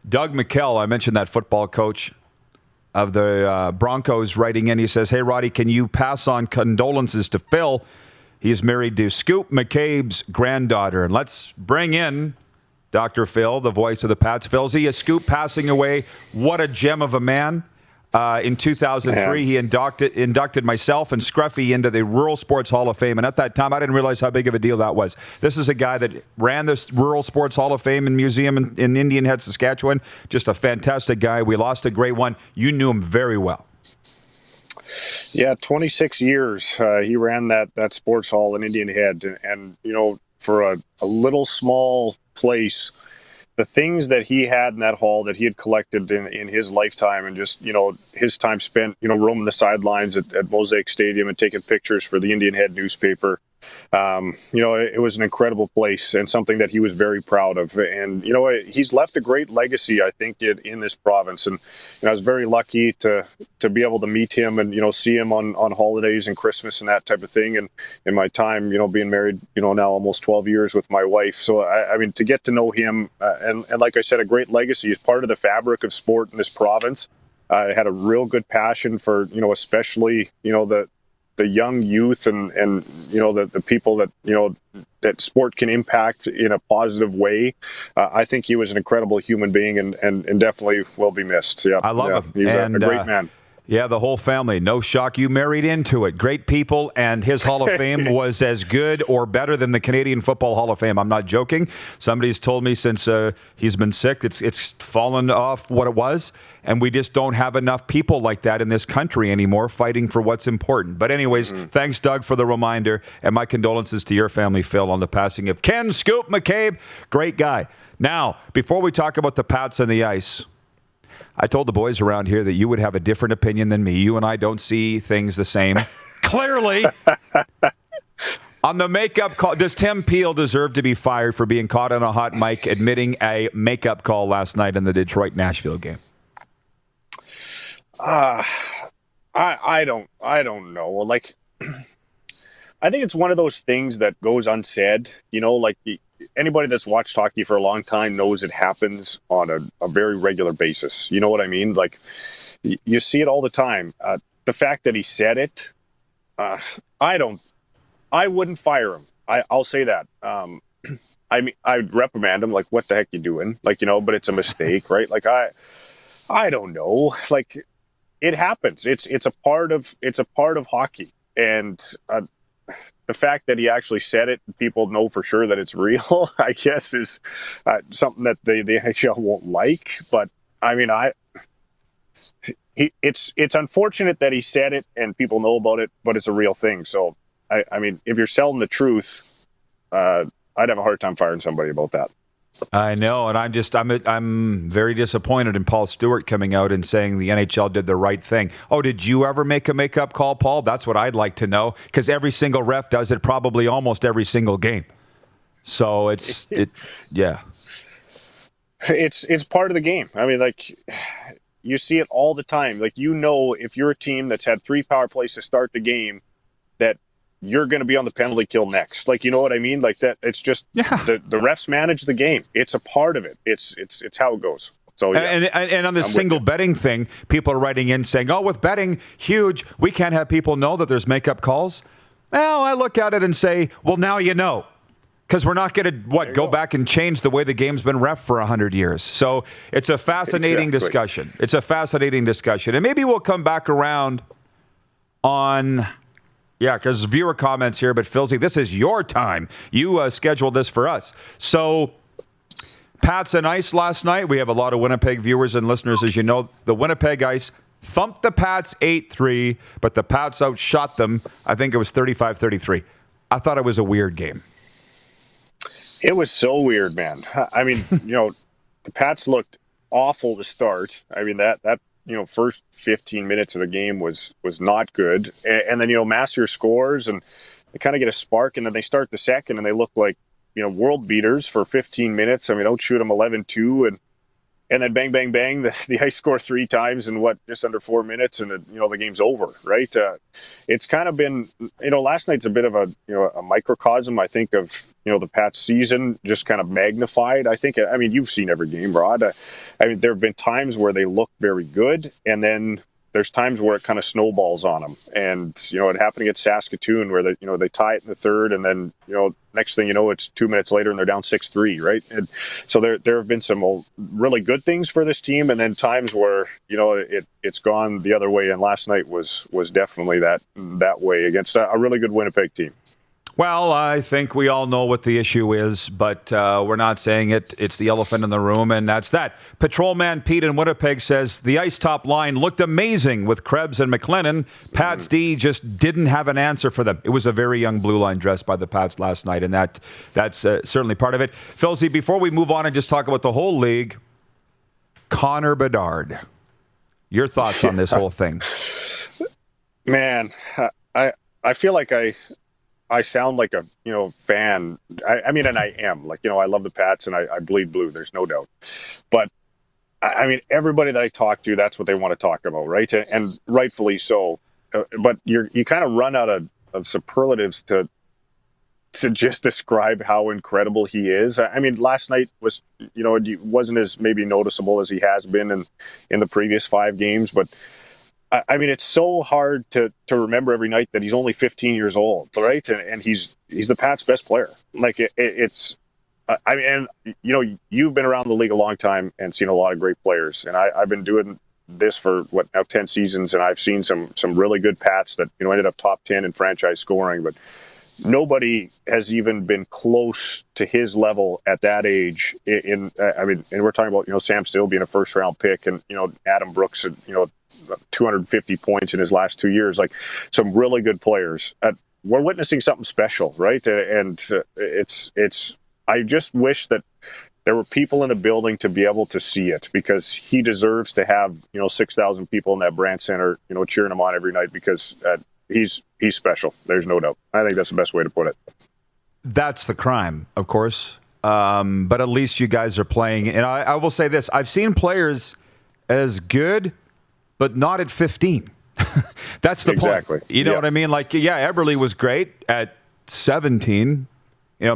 Doug McKell, I mentioned that football coach of the Broncos, writing in. He says, "Hey, Roddy, can you pass on condolences to Phil? He is married to Scoop McCabe's granddaughter." And let's bring in Dr. Phil, the voice of the Pats. Philzy, a Scoop passing away. What a gem of a man. In 2003, he inducted myself and Scruffy into the Rural Sports Hall of Fame. And at that time, I didn't realize how big of a deal that was. This is a guy that ran the Rural Sports Hall of Fame and Museum in Indian Head, Saskatchewan. Just a fantastic guy. We lost a great one. You knew him very well. Yeah, 26 years. He ran that sports hall in Indian Head. And for a little small place, the things that he had in that hall that he had collected in his lifetime, and just, his time spent, roaming the sidelines at Mosaic Stadium and taking pictures for the Indian Head newspaper. It was an incredible place and something that he was very proud of. And, he's left a great legacy, I think, in this province. And I was very lucky to be able to meet him and, see him on holidays and Christmas and that type of thing. And in my time, being married, now almost 12 years with my wife. So, to get to know him and like I said, a great legacy. He's part of the fabric of sport in this province. Had a real good passion for, especially, the young youth and the people that that sport can impact in a positive way. I think he was an incredible human being and definitely will be missed. Yeah, I love him. He's a great man. Yeah, the whole family. No shock you married into it. Great people, and his Hall of Fame was as good or better than the Canadian Football Hall of Fame. I'm not joking. Somebody's told me since he's been sick, it's fallen off what it was, and we just don't have enough people like that in this country anymore fighting for what's important. But anyways, Thanks, Doug, for the reminder, and my condolences to your family, Phil, on the passing of Ken Scoop McCabe. Great guy. Now, before we talk about the Pats and the ice, I told the boys around here that you would have a different opinion than me. You and I don't see things the same. Clearly. On the makeup call, does Tim Peel deserve to be fired for being caught on a hot mic admitting a makeup call last night in the Detroit-Nashville game? I don't know. Like, I think it's one of those things that goes unsaid. Anybody that's watched hockey for a long time knows it happens on a very regular basis. You know what I mean? Like, you see it all the time. The fact that he said it, I wouldn't fire him. I'll say that. I'd reprimand him. Like, what the heck you doing? Like, but it's a mistake, right? Like, I don't know. Like, it happens. It's a part of hockey. And, the fact that he actually said it, people know for sure that it's real, I guess, is something that the NHL won't like. But it's unfortunate that he said it and people know about it, but it's a real thing. So, if you're selling the truth, I'd have a hard time firing somebody about that. I know, and I'm very disappointed in Paul Stewart coming out and saying the NHL did the right thing. Oh, did you ever make a makeup call, Paul? That's what I'd like to know, because every single ref does it probably almost every single game. So it's part of the game. You see it all the time. Like, if you're a team that's had 3 power plays to start the game, that you're going to be on the penalty kill next. Like, you know what I mean? Like that. It's just the refs manage the game. It's a part of it. It's how it goes. So yeah. And on the single betting thing, people are writing in saying, "Oh, with betting, huge. We can't have people know that there's makeup calls." Well, I look at it and say, "Well, now you know." Because we're not going to, go back and change the way the game's been ref for 100 years. So it's a fascinating discussion. It's a fascinating discussion. And maybe we'll come back around on... Yeah, because viewer comments here, but Philzy, this is your time. You scheduled this for us. So, Pats and Ice last night. We have a lot of Winnipeg viewers and listeners, as you know. The Winnipeg Ice thumped the Pats 8-3, but the Pats outshot them. I think it was 35-33. I thought it was a weird game. It was so weird, man. The Pats looked awful to start. That first 15 minutes of the game was not good. And then, Massier scores and they kind of get a spark, and then they start the second and they look like, world beaters for 15 minutes. Don't shoot them 11-2. and then bang, bang, bang, the Ice score 3 times in just under 4 minutes, and the game's over, right? It's kind of been, last night's a bit of a microcosm, I think, of the Pats season, just kind of magnified. I think, you've seen every game, Rod. There have been times where they look very good, and then there's times where it kind of snowballs on them. And, it happened against Saskatoon where they tie it in the third, and then, next thing you know, it's 2 minutes later and they're down 6-3, right? And so there have been some really good things for this team, and then times where, it's gone the other way. And last night was definitely that way against a really good Winnipeg team. Well, I think we all know what the issue is, but we're not saying it. It's the elephant in the room, and that's that. Patrolman Pete in Winnipeg says the ice top line looked amazing with Krebs and McLennan. Pats D just didn't have an answer for them. It was a very young blue line dressed by the Pats last night, and that's certainly part of it. Philzy, before we move on and just talk about the whole league, Connor Bedard, your thoughts on this whole thing? Man, I feel like I sound like a fan. And I am, I love the Pats and I bleed blue. There's no doubt. But everybody that I talk to, that's what they want to talk about, right? And rightfully so. But you kind of run out of superlatives to just describe how incredible he is. Last night was, it wasn't as maybe noticeable as he has been in the previous 5 games, but it's so hard to remember every night that he's only 15 years old, right? And he's the Pats' best player. You've been around the league a long time and seen a lot of great players. And I've been doing this for now 10 seasons, and I've seen some really good Pats that ended up top 10 in franchise scoring, but nobody has even been close to his level at that age. And we're talking about Sam Still being a first round pick, and Adam Brooks at 250 points in his last 2 years. Some really good players. We're witnessing something special, right? And it's. I just wish that there were people in the building to be able to see it, because he deserves to have 6,000 people in that Brandt Center cheering him on every night, because he's special. There's no doubt. I think that's the best way to put it. That's the crime, of course. But at least you guys are playing. And I will say this. I've seen players as good, but not at 15. That's the exactly. point. You know what I mean? Eberle was great at 17.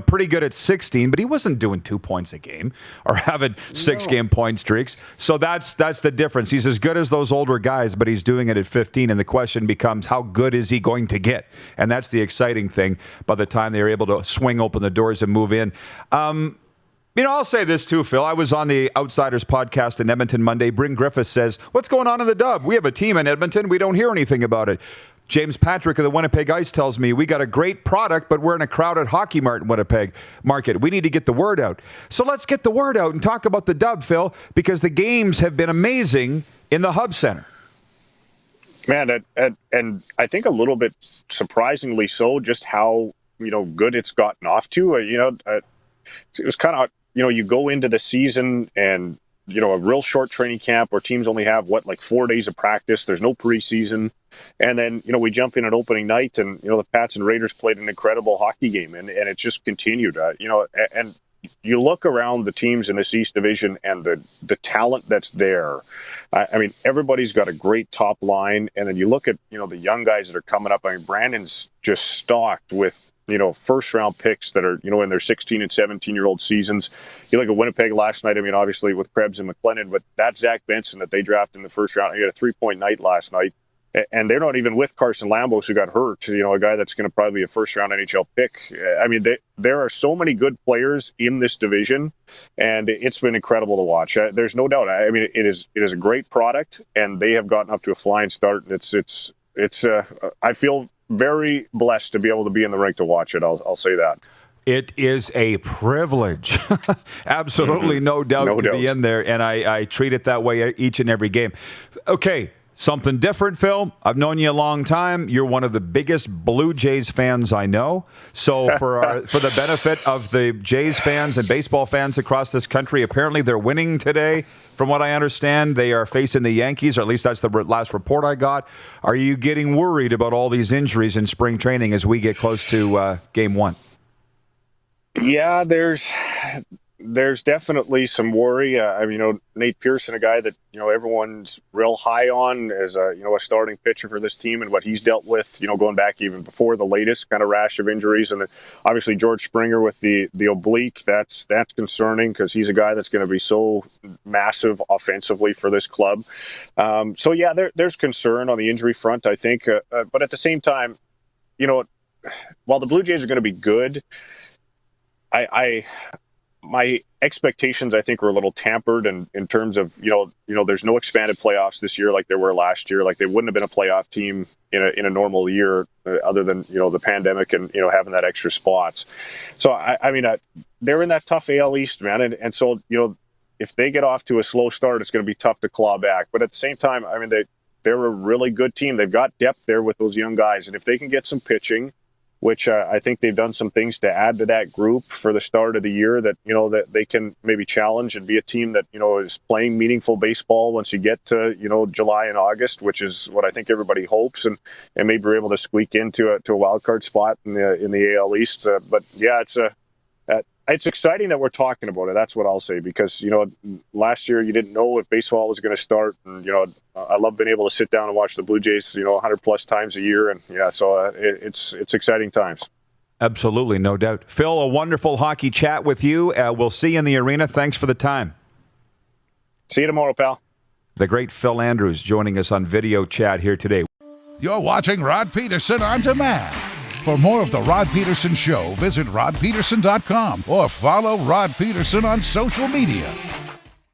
Pretty good at 16, but he wasn't doing 2 points a game or having 6-game point streaks. So that's the difference. He's as good as those older guys, but he's doing it at 15. And the question becomes, how good is he going to get? And that's the exciting thing by the time they're able to swing open the doors and move in. I'll say this too, Phil. I was on the Outsiders podcast in Edmonton Monday. Bryn Griffiths says, what's going on in the Dub? We have a team in Edmonton. We don't hear anything about it. James Patrick of the Winnipeg Ice tells me, we got a great product, but we're in a crowded hockey Winnipeg market. We need to get the word out. So let's get the word out and talk about the Dub, Phil, because the games have been amazing in the Hub Center. Man, and I think a little bit surprisingly so, just how good it's gotten off to. It was kind of, you go into the season and a real short training camp where teams only have 4 days of practice. There's no preseason. And then, we jump in at opening night and, the Pats and Raiders played an incredible hockey game, and it's just continued, and you look around the teams in this East Division and the talent that's there. Everybody's got a great top line. And then you look at, the young guys that are coming up. Brandon's just stocked with, first round picks that are, in their 16 and 17-year-old seasons. You look at Winnipeg last night, obviously with Krebs and McLennan, but that's Zach Benson that they drafted in the first round. He had a 3-point night last night. And they're not even with Carson Lambos, who got hurt, a guy that's going to probably be a first-round NHL pick. There are so many good players in this division, and it's been incredible to watch. There's no doubt. It is a great product, and they have gotten up to a flying start. It's I feel very blessed to be able to be in the rink to watch it. I'll say that. It is a privilege. Absolutely no doubt to be in there, and I treat it that way each and every game. Okay. Something different, Phil. I've known you a long time. You're one of the biggest Blue Jays fans I know. So for the benefit of the Jays fans and baseball fans across this country, apparently they're winning today. From what I understand, they are facing the Yankees, or at least that's the last report I got. Are you getting worried about all these injuries in spring training as we get close to Game 1? Yeah, there's there's definitely some worry. Nate Pearson, a guy that everyone's real high on as a starting pitcher for this team, and what he's dealt with, going back even before the latest kind of rash of injuries, and then obviously George Springer with the oblique. That's concerning because he's a guy that's going to be so massive offensively for this club. There's concern on the injury front, I think, but at the same time, while the Blue Jays are going to be good, my expectations, I think, were a little tampered in terms of, there's no expanded playoffs this year like there were last year. Like, they wouldn't have been a playoff team in a normal year other than, the pandemic and, having that extra spots. So, they're in that tough AL East, man. And so, if they get off to a slow start, it's going to be tough to claw back. But at the same time, they're a really good team. They've got depth there with those young guys. And if they can get some pitching, which I think they've done some things to add to that group for the start of the year that, that they can maybe challenge and be a team that, is playing meaningful baseball once you get to, July and August, which is what I think everybody hopes, and maybe we're able to squeak into a wild card spot in the AL East. It's exciting that we're talking about it. That's what I'll say, because, last year you didn't know if baseball was going to start. And, I love being able to sit down and watch the Blue Jays, 100 plus times a year. And it's exciting times. Absolutely. No doubt. Phil, a wonderful hockey chat with you. We'll see you in the arena. Thanks for the time. See you tomorrow, pal. The great Phil Andrews joining us on video chat here today. You're watching Rod Pedersen On Demand. For more of The Rod Pedersen Show, visit rodpedersen.com or follow Rod Pedersen on social media.